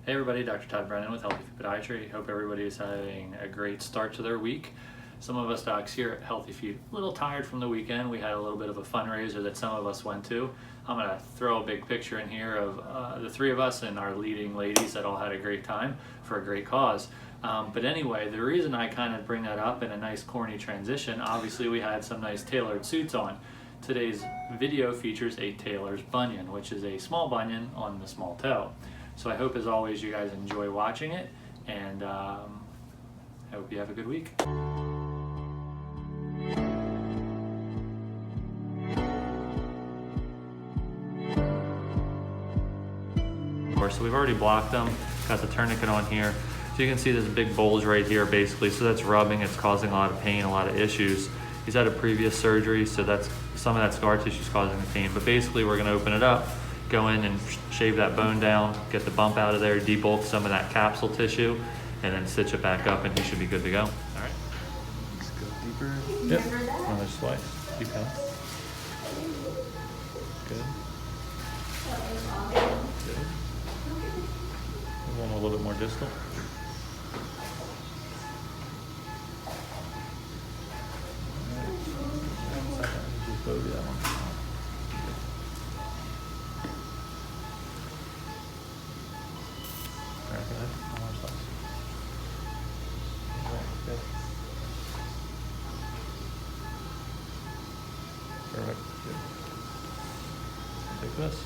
Hey everybody, Dr. Todd Brennan with Healthy Feet Podiatry. Hope everybody is having a great start to their week. Some of us docs here at Healthy Feet a little tired from the weekend. We had a little bit of a fundraiser that some of us went to. I'm going to throw a big picture in here of the three of us and our leading ladies that all had a great time for a great cause. But anyway, the reason I kind of bring that up in a nice corny transition, obviously we had some nice tailored suits on. Today's video features a Tailor'S Bunion, which is a small bunion on the small toe. So I hope, as always, you guys enjoy watching it, and I hope you have a good week. So we've already blocked them, got the tourniquet on here. So you can see this big bulge right here, basically. So that's rubbing, it's causing a lot of pain, a lot of issues. He's had a previous surgery, so that's some of that scar tissue is causing the pain. But basically, we're gonna open it up, go in and shave that bone down, get the bump out of there, debulk some of that capsule tissue, and then stitch it back up, and he should be good to go. All right. Let's go deeper. Yep. Another slice. Keep going. Good. Good. One a little bit more distal. Just bogey that one. Alright, go ahead. One more slice. Alright, good. Perfect. Good. Take this.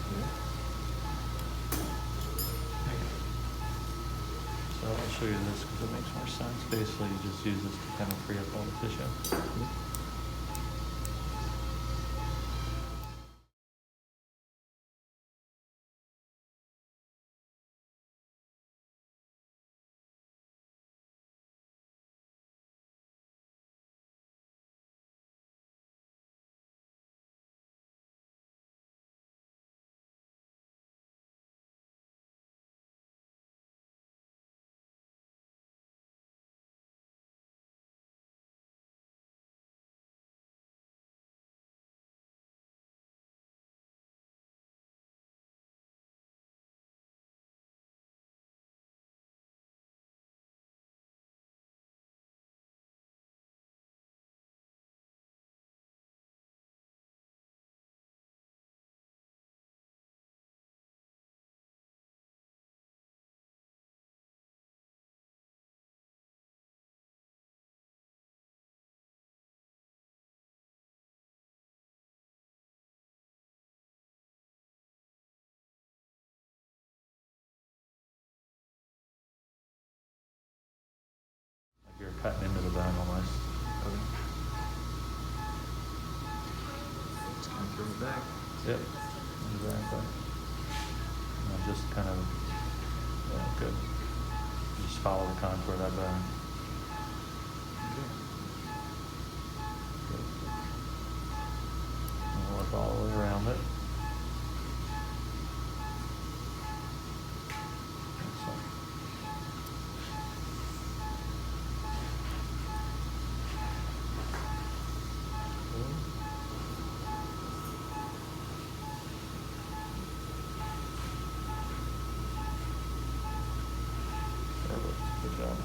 So I'll show you this because it makes more sense. Basically, you just use this to kind of free up all the tissue. You're cutting into the bone almost. Okay. Just kind of throw it back. Yep. Exactly. And just kind of, yeah, good. Just follow the contour of that bone. Okay. Good. And we'll work all the way around it. Excellent. Good job.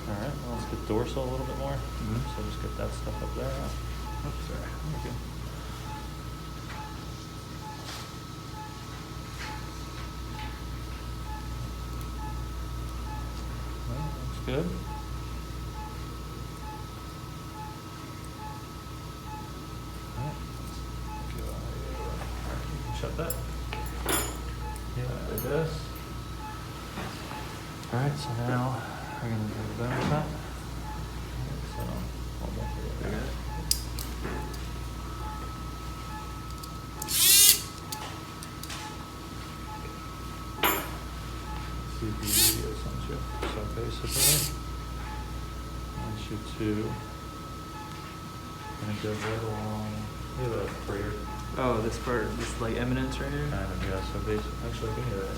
All right, well, let's get dorsal a little bit more. So just get that stuff up there. Oops, sorry. There we go. Well, looks good. All right, let's go. You can shut that. Yeah, like this. All right, so now we're going to do the bone cut. So, hold on for a minute. See the videos on you. So basically, I want you to kind of go right along. Look at that prayer. Oh, this part, this like eminence right here? Kind of, yeah. So basically, actually, I can hear that.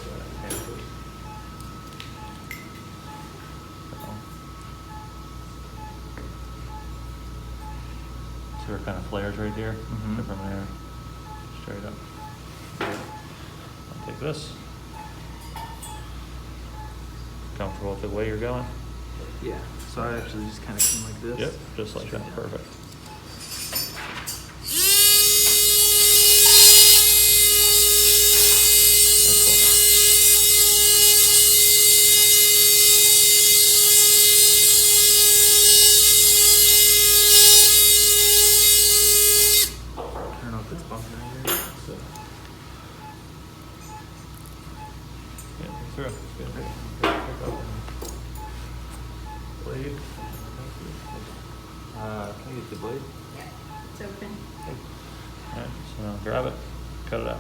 So there are kind of flares right here. From there, straight up. this. Comfortable with the way you're going? Yeah. So I actually just kind of come like this. Yep, just like that. Perfect. I don't know if it's bumping right here. So. Yeah, through. Good. Blade. Can I get the blade? Yeah, it's open. Alright, so now grab it, cut it out.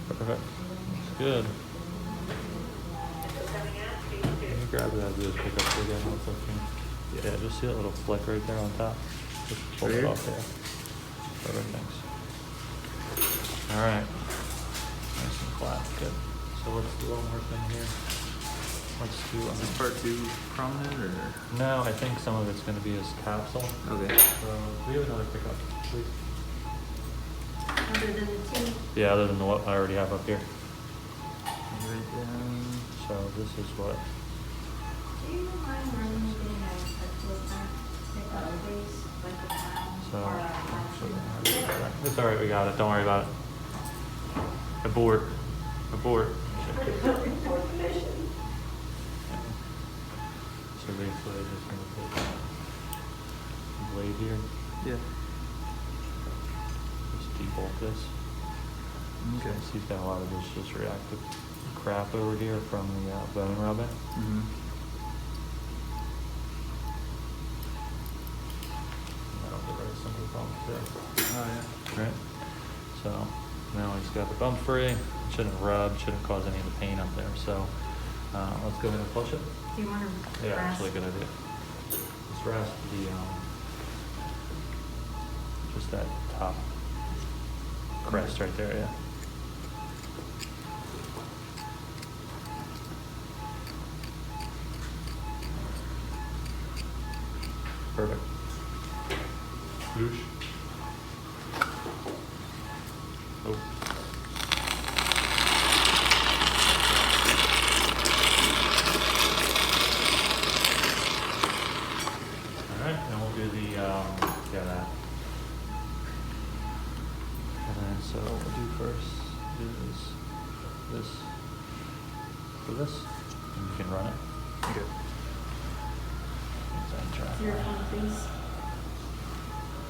Perfect. That's good. Can you grab that? Do pick up again real quick? Yeah, just see that little flick right there on top. Just pull Right it here? off there. Perfect, thanks. Alright. Nice and flat, good. So let's do one more thing here. Let's do, Is this part too prominent or? no, I think some of it's going to be his capsule. Okay. So we have another pickup, please. Other than the two. Yeah, other than the what I already have up here. Right down. So this is what. Do you mind running me getting a different pickup, please? Like a pound So, or a pound? it's alright, we got it. Don't worry about it. Abort. Abort. So basically, I'm just gonna put the blade here. Yeah. Just debolt this. Okay. So he's got a lot of this just reactive crap over here from the bone rubbing. Mm-hmm. That'll be very simple bump too. Oh yeah. Right? So now he's got the bump free. Shouldn't rub, shouldn't cause any of the pain up there. So let's go ahead and flush it. Do you want to Yeah, rasp? actually a good idea. Let's rasp the just that top crest right there, yeah. Perfect. Whoosh. Oh. Alright, and we'll do the, yeah, that. And then, so what we'll do first is this, for this, and you can run it. Okay. Zero point, please.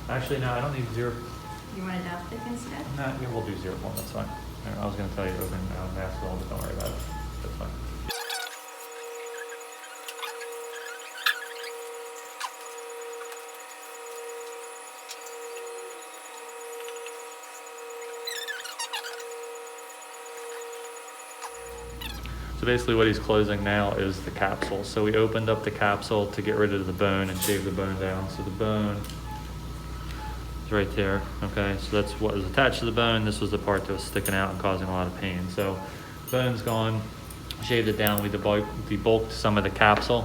Actually, no, I don't need zero. You want it that thick instead? No, yeah, we'll do 0.1, that's fine. I was gonna tell you to open mask all, but don't worry about it. That's fine. So basically what he's closing now is the capsule. So we opened up the capsule to get rid of the bone and shave the bone down. So the bone is right there, okay? So that's what was attached to the bone. This was the part that was sticking out and causing a lot of pain. So bone's gone, shaved it down. We debulked some of the capsule,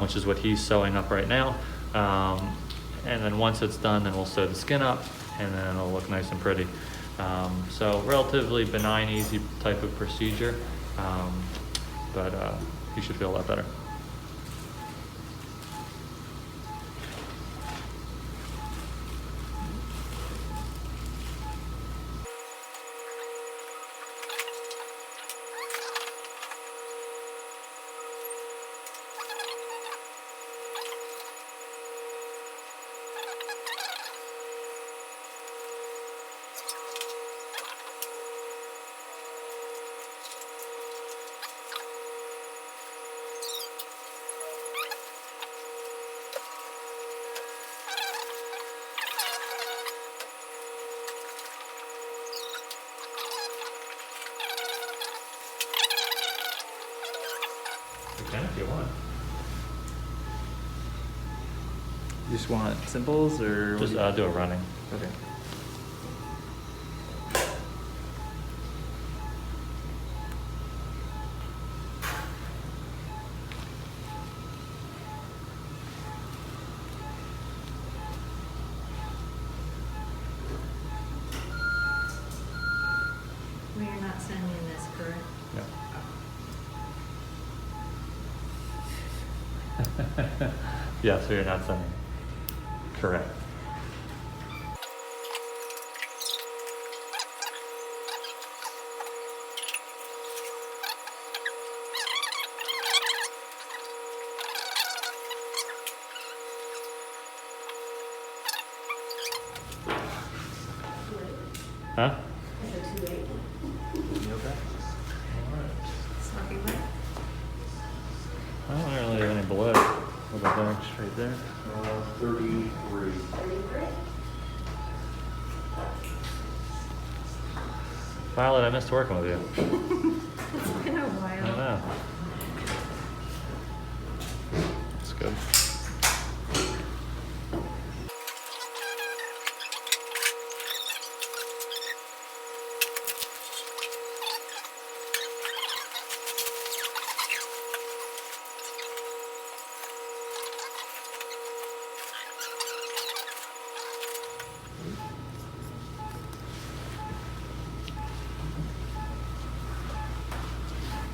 which is what he's sewing up right now. And then once it's done, then we'll sew the skin up and then it'll look nice and pretty. So relatively benign, easy type of procedure. But you should feel a lot better. You can if you want. You just want simples or? Just do a running. Okay. sending this, correct? Yeah. Yeah, so you're not sending. Correct. Huh? Is it too late? You okay? Smoking wet? I don't really have any blood. What about that? Straight there. 33. 33? Violet, I missed working with you. It's been a I while. know. That's good.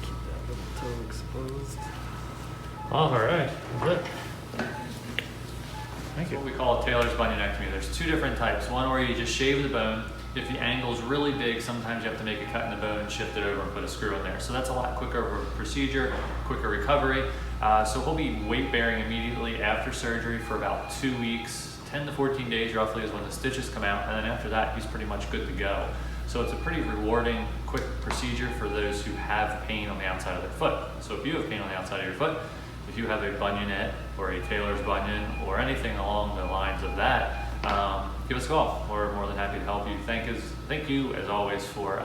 Keep that little toe exposed. All right, that's it. Thank you. What we call a Tailor'S Bunionectomy. There's two different types. One where you just shave the bone. If the angle's really big, sometimes you have to make a cut in the bone, shift it over, and put a screw in there. So that's a lot quicker of a procedure, quicker recovery. So he'll be weight bearing immediately after surgery for about 2 weeks. 10 to 14 days roughly is when the stitches come out, and then after that he's pretty much good to go. So it's a pretty rewarding, quick procedure for those who have pain on the outside of their foot. So if you have pain on the outside of your foot, if you have a bunionette or a Tailor'S bunion or anything along the lines of that, give us a call. We're more than happy to help you. Thank you as always for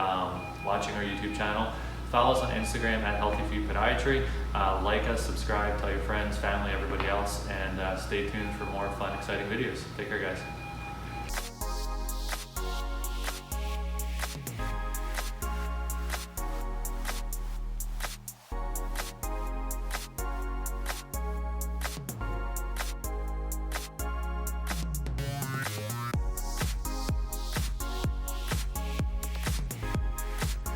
watching our YouTube channel. Follow us on Instagram at Healthy Feet Podiatry. Like us, subscribe, tell your friends, family, everybody else, and stay tuned for more fun, exciting videos. Take care, guys.